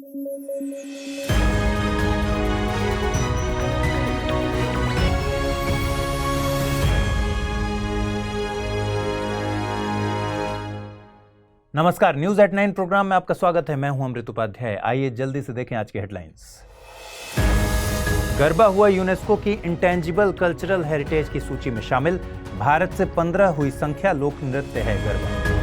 नमस्कार, news at 9 programme में आपका स्वागत है। मैं हूं अमृत उपाध्याय। आइए जल्दी से देखें आज की हेडलाइंस। गरबा हुआ यूनेस्को की इंटेंजिबल कल्चरल हेरिटेज की सूची में शामिल। भारत से 15 हुई संख्या। लोक नृत्य है garba.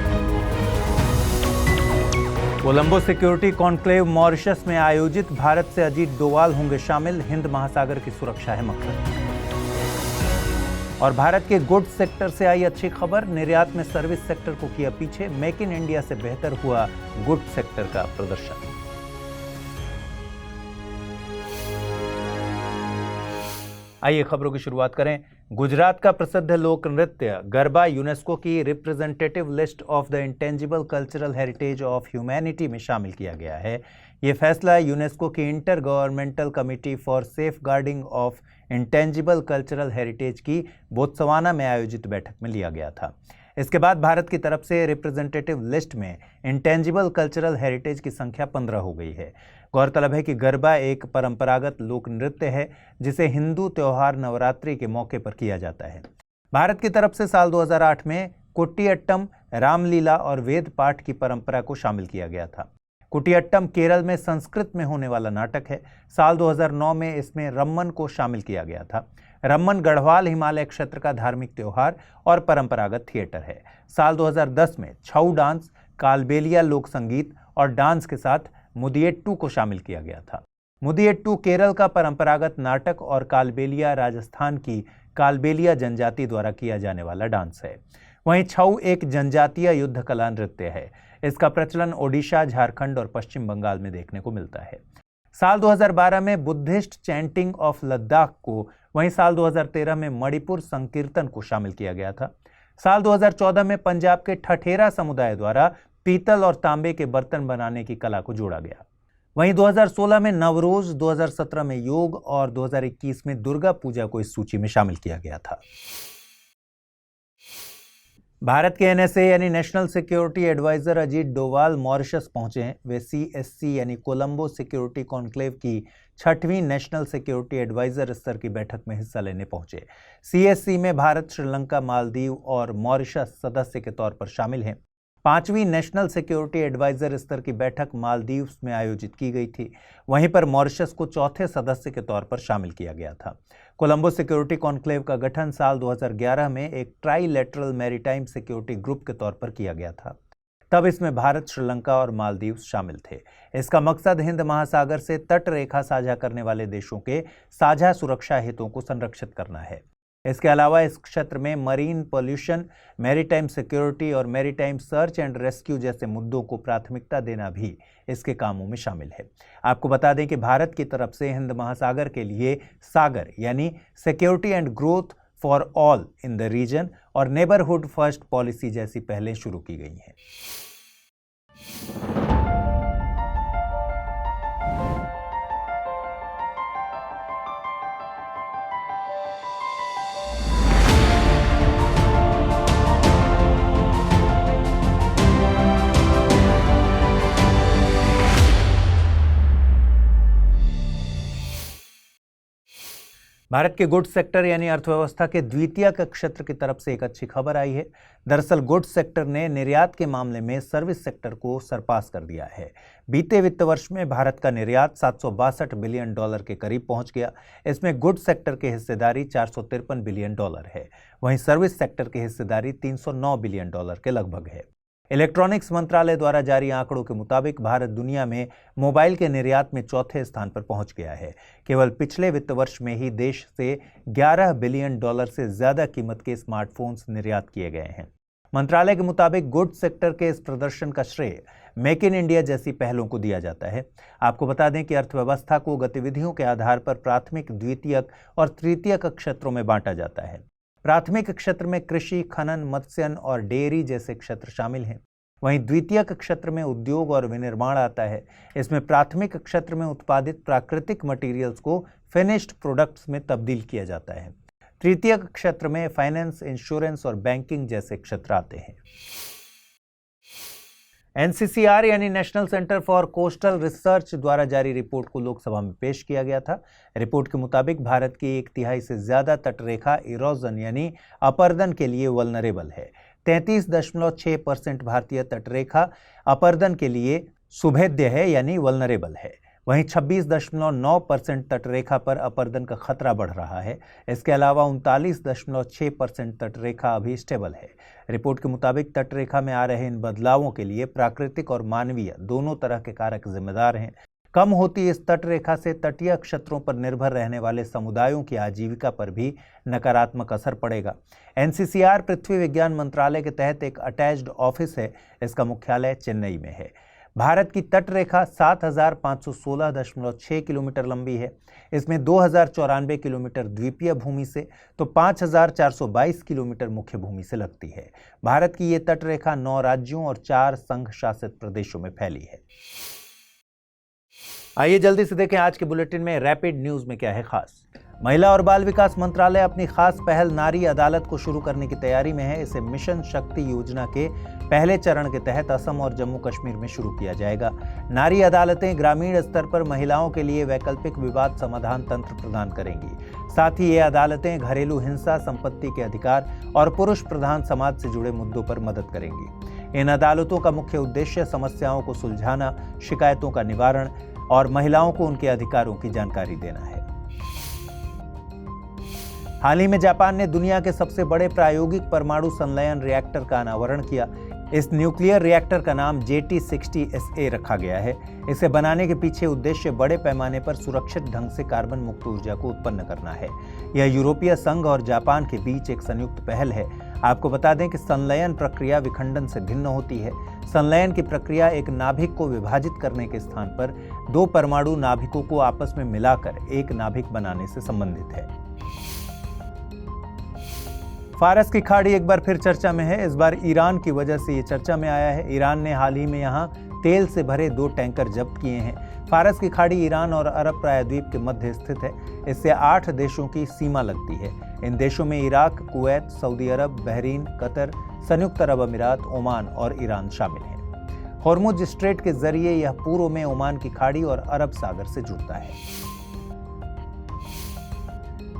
Colombo security conclave Mauritius में आयोजित। भारत से अजीत डोवाल होंगे शामिल। हिंद महासागर की सुरक्षा है मकसद। और भारत के गुड्स सेक्टर से आई अच्छी खबर। निर्यात में सर्विस सेक्टर को किया पीछे। मेक इन इंडिया से बेहतर हुआ गुड्स सेक्टर का प्रदर्शन। आइए खबरों की शुरुआत करें। गुजरात का प्रसिद्ध लोक नृत्य गरबा यूनेस्को की representative list of the intangible cultural heritage of humanity में शामिल किया गया है। ये फैसला यूनेस्को की intergovernmental committee for safeguarding of intangible cultural heritage की बोत्सवाना में आयोजित बैठक में लिया गया था। इसके बाद भारत की तरफ से रिप्रेजेंटेटिव लिस्ट में इंटेंजिबल कल्चरल हेरिटेज की संख्या 15 हो गई है। गौरतलब है कि गरबा एक परंपरागत लोक नृत्य है जिसे हिंदू त्योहार नवरात्रि के मौके पर किया जाता है। भारत की तरफ से साल 2008 में कुटियट्टम, रामलीला और वेद पाठ की परंपरा को शामिल किया गया था। कुटियट्टम केरल में संस्कृत में होने वाला नाटक है। साल 2009 में इसमें रम्मन को शामिल किया गया था। रम्मन गढ़वाल हिमालय क्षेत्र का धार्मिक त्योहार और परंपरागत थिएटर है। साल 2010 में छऊ डांस, कालबेलिया लोक संगीत और डांस के साथ मुदियट्टू को शामिल किया गया था। मुदियट्टू केरल का परंपरागत नाटक और कालबेलिया राजस्थान की कालबेलिया जनजाति द्वारा किया जाने वाला डांस है। वहीं छऊ एक जनजातीय युद्ध कला नृत्य है। इसका प्रचलन ओडिशा, झारखंड और पश्चिम बंगाल में देखने को मिलता है। साल 2012 में बुद्धिस्ट चैंटिंग ऑफ लद्दाख को, वहीं साल 2013 में मणिपुर संकीर्तन को शामिल किया गया था। साल 2014 में पंजाब के ठठेरा समुदाय द्वारा पीतल और तांबे के बर्तन बनाने की कला को जोड़ा गया। वहीं 2016 में नवरोज, 2017 में योग और 2021 में दुर्गा पूजा को इस सूची में शामिल किया गया था। भारत के एनएसए यानी national security adviser Ajit Doval Mauritius पहुंचे हैं। वे सीएससी यानी कोलंबो सिक्योरिटी कॉन्क्लेव की 6वीं नेशनल सिक्योरिटी एडवाइजर स्तर की बैठक में हिस्सा लेने पहुंचे। सीएससी में भारत, श्रीलंका, मालदीव और मॉरिशस सदस्य के तौर पर शामिल हैं। 5वीं नेशनल सिक्योरिटी एडवाइजर स्तर की बैठक मालदीव्स में आयोजित की गई थी। वहीं पर मॉरिशस को चौथे सदस्य के तौर पर शामिल किया गया था। कोलंबो सिक्योरिटी कॉन्क्लेव का गठन साल 2011 में एक ट्राइलेटरल मैरीटाइम सिक्योरिटी ग्रुप के तौर पर किया गया था। तब इसमें भारत, श्रीलंका और मालदीव्स शामिल थे। इसका मकसद हिंद महासागर से तट रेखा साझा करने वाले देशों के साझा सुरक्षा हितों को संरक्षित करना है। इसके अलावा इस क्षेत्र में मरीन पॉल्यूशन, मैरीटाइम सिक्योरिटी और मैरीटाइम सर्च एंड रेस्क्यू जैसे मुद्दों को प्राथमिकता देना भी इसके कामों में शामिल है। आपको बता दें कि भारत की तरफ से हिंद महासागर के लिए सागर यानी security and growth for all in the region और नेबरहुड फर्स्ट पॉलिसी जैसी पहलें शुरू की गई हैं। भारत के गुड्स सेक्टर यानी अर्थव्यवस्था के द्वितीयक क्षेत्र की तरफ से एक अच्छी खबर आई है। दरअसल गुड्स सेक्टर ने निर्यात के मामले में सर्विस सेक्टर को सरपास कर दिया है। बीते वित्त वर्ष में भारत का निर्यात $762 बिलियन के करीब पहुंच गया। इसमें गुड्स सेक्टर की हिस्सेदारी $453 बिलियन है। वहीं सर्विस सेक्टर की हिस्सेदारी $309 बिलियन के लगभग है। इलेक्ट्रॉनिक्स मंत्रालय द्वारा जारी आंकड़ों के मुताबिक भारत दुनिया में मोबाइल के निर्यात में चौथे स्थान पर पहुंच गया है। केवल पिछले वित्त वर्ष में ही देश से $11 बिलियन से ज्यादा कीमत के स्मार्टफोन्स निर्यात किए गए हैं। मंत्रालय के मुताबिक गुड्स सेक्टर के इस प्रदर्शन का श्रेय मेक इन इंडिया जैसी पहलों को दिया जाता है। आपको बता दें कि अर्थव्यवस्था को गतिविधियों के आधार पर प्राथमिक, द्वितीयक और तृतीयक क्षेत्रों में बांटा जाता है। प्राथमिक क्षेत्र में कृषि, खनन, मत्स्यन और डेयरी जैसे क्षेत्र शामिल हैं। वहीं द्वितीयक क्षेत्र में उद्योग और विनिर्माण आता है। इसमें प्राथमिक क्षेत्र में उत्पादित प्राकृतिक मटेरियल्स को फिनिश्ड प्रोडक्ट्स में तब्दील किया जाता है। तृतीयक क्षेत्र में फाइनेंस, इंश्योरेंस और बैंकिंग जैसे क्षेत्र आते हैं। एनसीसीआर यानी national centre for coastal research द्वारा जारी रिपोर्ट को लोकसभा में पेश किया गया था। रिपोर्ट के मुताबिक भारत की 1/3 से ज्यादा तटरेखा इरोजन यानी अपरदन के लिए वल्नरेबल है। 33.6% भारतीय तटरेखा अपरदन के लिए सुभेद्य है यानी वल्नरेबल है। वहीं 26.9% तटरेखा पर अपरदन का खतरा बढ़ रहा है। इसके अलावा 39.6% तटरेखा अभी स्टेबल है। रिपोर्ट के मुताबिक तटरेखा में आ रहे इन बदलावों के लिए प्राकृतिक और मानवीय दोनों तरह के कारक जिम्मेदार हैं। कम होती इस तटरेखा से तटीय क्षेत्रों पर निर्भर रहने वाले समुदायों की आजीविका पर भी नकारात्मक असर पड़ेगा। एनसीसीआर पृथ्वी विज्ञान मंत्रालय के तहत एक अटैच्ड ऑफिस है। इसका मुख्यालय चेन्नई में है। भारत की तटरेखा 7,516.6 किलोमीटर लंबी है। इसमें 2,094 किलोमीटर द्वीपीय भूमि से तो 5,422 किलोमीटर मुख्य भूमि से लगती है। भारत की ये तटरेखा 9 राज्यों और 4 संघ शासित प्रदेशों में फैली है। आइए जल्दी से देखें आज के बुलेटिन में रैपिड न्यूज में क्या है खास। महिला और बाल विकास मंत्रालय अपनी खास पहल नारी अदालत को शुरू करने की तैयारी में है। इसे मिशन शक्ति योजना के पहले चरण के तहत असम और जम्मू कश्मीर में शुरू किया जाएगा। नारी अदालतें ग्रामीण स्तर पर महिलाओं के लिए वैकल्पिक विवाद समाधान तंत्र प्रदान करेंगी। साथ ही ये अदालतें घरेलू हिंसा, संपत्ति के अधिकार और पुरुष प्रधान समाज से जुड़े मुद्दों पर मदद करेंगी। इन अदालतों का मुख्य उद्देश्य समस्याओं को सुलझाना, शिकायतों का निवारण और महिलाओं को उनके अधिकारों की जानकारी देना है। हाल ही में जापान ने दुनिया के सबसे बड़े प्रायोगिक परमाणु संलयन रिएक्टर का अनावरण किया। इस न्यूक्लियर रिएक्टर का नाम JT60SA रखा गया है। इसे बनाने के पीछे उद्देश्य बड़े पैमाने पर सुरक्षित ढंग से कार्बन मुक्त ऊर्जा को उत्पन्न करना है। यह यूरोपीय संघ और जापान के बीच एक संयुक्त पहल है। आपको बता दें कि संलयन प्रक्रिया विखंडन से भिन्न होती है। संलयन की प्रक्रिया एक नाभिक को विभाजित करने के स्थान पर 2 परमाणु नाभिकों को आपस में मिलाकर एक नाभिक बनाने से संबंधित है। फारस की खाड़ी एक बार फिर चर्चा में है। इस बार ईरान की वजह से ये चर्चा में आया है। ईरान ने हाल ही में यहाँ तेल से भरे 2 टैंकर जब्त किए हैं। फारस की खाड़ी ईरान और अरब प्रायद्वीप के मध्य स्थित है। इससे 8 देशों की सीमा लगती है। इन देशों में इराक, कुवैत, सऊदी अरब, बहरीन, कतर, संयुक्त अरब अमीरात, ओमान और ईरान शामिल हैं। हॉर्मुज स्ट्रेट के जरिए यह पूर्व में ओमान की खाड़ी और अरब सागर से जुड़ता है।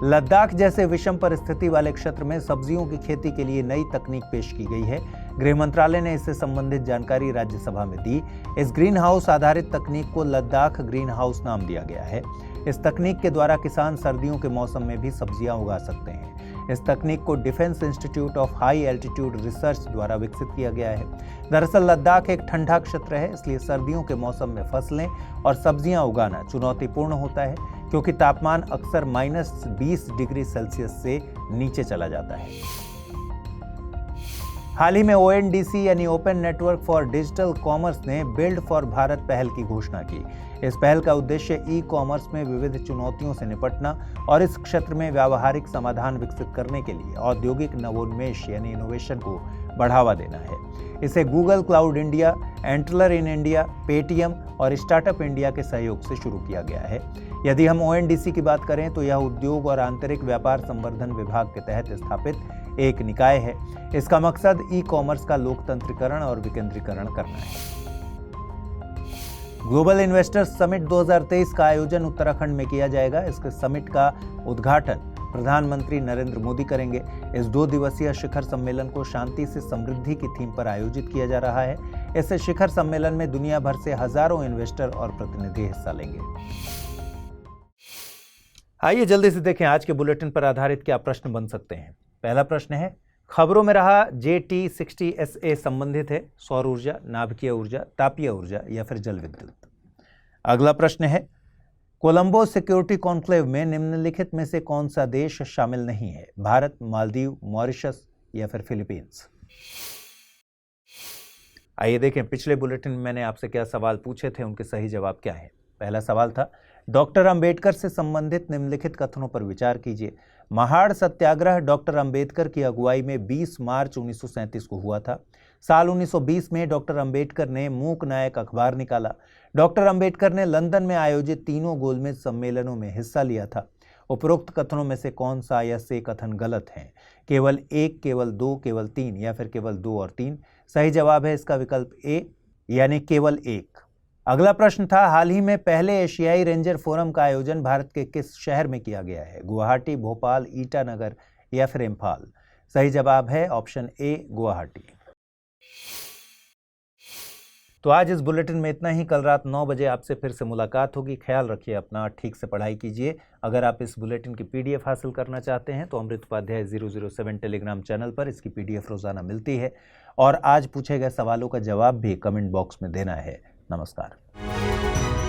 लद्दाख जैसे विषम परिस्थिति वाले क्षेत्र में सब्जियों की खेती के लिए नई तकनीक पेश की गई है। गृह मंत्रालय ने इससे संबंधित जानकारी राज्यसभा में दी। इस ग्रीन हाउस आधारित तकनीक को लद्दाख ग्रीन हाउस नाम दिया गया है। इस तकनीक के द्वारा किसान सर्दियों के मौसम में भी सब्जियां उगा सकते हैं। इस तकनीक को defence institute of high altitude research द्वारा विकसित किया गया है। दरअसल लद्दाख एक ठंडा क्षेत्र है, इसलिए सर्दियों के मौसम में फसलें और सब्जियां उगाना चुनौतीपूर्ण होता है, क्योंकि तापमान अक्सर -20 डिग्री सेल्सियस से नीचे चला जाता है। हाल ही में ONDC यानी open network for digital commerce ने बिल्ड फॉर भारत पहल की घोषणा की। इस पहल का उद्देश्य ई-कॉमर्स में विविध चुनौतियों से निपटना और इस क्षेत्र में व्यावहारिक समाधान विकसित करने के लिए औद्योगिक नवोन्मेष यानी इनोवेशन को बढ़ावा देना है। इसे Google cloud India, antler in India, Paytm और स्टार्टअप इंडिया के सहयोग से शुरू किया गया है। यदि हम ONDC की बात करें तो यह उद्योग और आंतरिक व्यापार संवर्धन विभाग के तहत स्थापित एक निकाय है। इसका मकसद ई-कॉमर्स का लोकतंत्रीकरण और विकेंद्रीकरण करना है। ग्लोबल इन्वेस्टर्स समिट 2023 का आयोजन उत्तराखंड में किया जाएगा। इसके समिट का उद्घाटन प्रधानमंत्री नरेंद्र मोदी करेंगे। इस 2 दिवसीय शिखर सम्मेलन को शांति से समृद्धि की थीम पर आयोजित किया जा रहा है। इस शिखर सम्मेलन में दुनिया भर से हजारों इन्वेस्टर और प्रतिनिधि हिस्सा लेंगे। आइए जल्दी से देखें आज के बुलेटिन पर आधारित क्या प्रश्न बन सकते हैं। पहला प्रश्न है, खबरों में रहा JT60SA संबंधित है सौर ऊर्जा, नाभिकीय ऊर्जा, तापीय ऊर्जा या फिर जल विद्युत। अगला प्रश्न है, कोलंबो सिक्योरिटी कॉन्क्लेव में निम्नलिखित में से कौन सा देश शामिल नहीं है? भारत, मालदीव, मॉरिशस या फिर फिलीपींस। आइए देखें पिछले बुलेटिन में मैंने आपसे क्या सवाल पूछे थे, उनके सही जवाब क्या है। पहला सवाल था, डॉक्टर अंबेडकर से संबंधित निम्नलिखित कथनों पर विचार कीजिए। महाड़ सत्याग्रह डॉक्टर अंबेडकर की अगुवाई में 20 मार्च 1937 को हुआ था। साल 1920 में डॉक्टर अंबेडकर ने मूक नायक अखबार निकाला। डॉक्टर अंबेडकर ने लंदन में आयोजित तीनों गोलमेज सम्मेलनों में हिस्सा लिया था। उपरोक्त कथनों में से कौन सा या से कथन गलत हैं? केवल 1, केवल 2, केवल 3 या फिर केवल 2 और 3। सही जवाब है इसका विकल्प ए यानी केवल एक। अगला प्रश्न था, हाल ही में पहले एशियाई रेंजर फोरम का आयोजन भारत के किस शहर में किया गया है? गुवाहाटी, भोपाल, ईटानगर या फिर इम्फाल? सही जवाब है ऑप्शन ए, गुवाहाटी। तो आज इस बुलेटिन में इतना ही। कल रात 9 बजे आपसे फिर से मुलाकात होगी। ख्याल रखिए अपना, ठीक से पढ़ाई कीजिए। अगर आप इस बुलेटिन की PDF हासिल करना चाहते हैं तो अमृत उपाध्याय 007 टेलीग्राम चैनल पर इसकी PDF रोजाना मिलती है और आज पूछे गए सवालों का जवाब भी कमेंट बॉक्स में देना है। नमस्कार।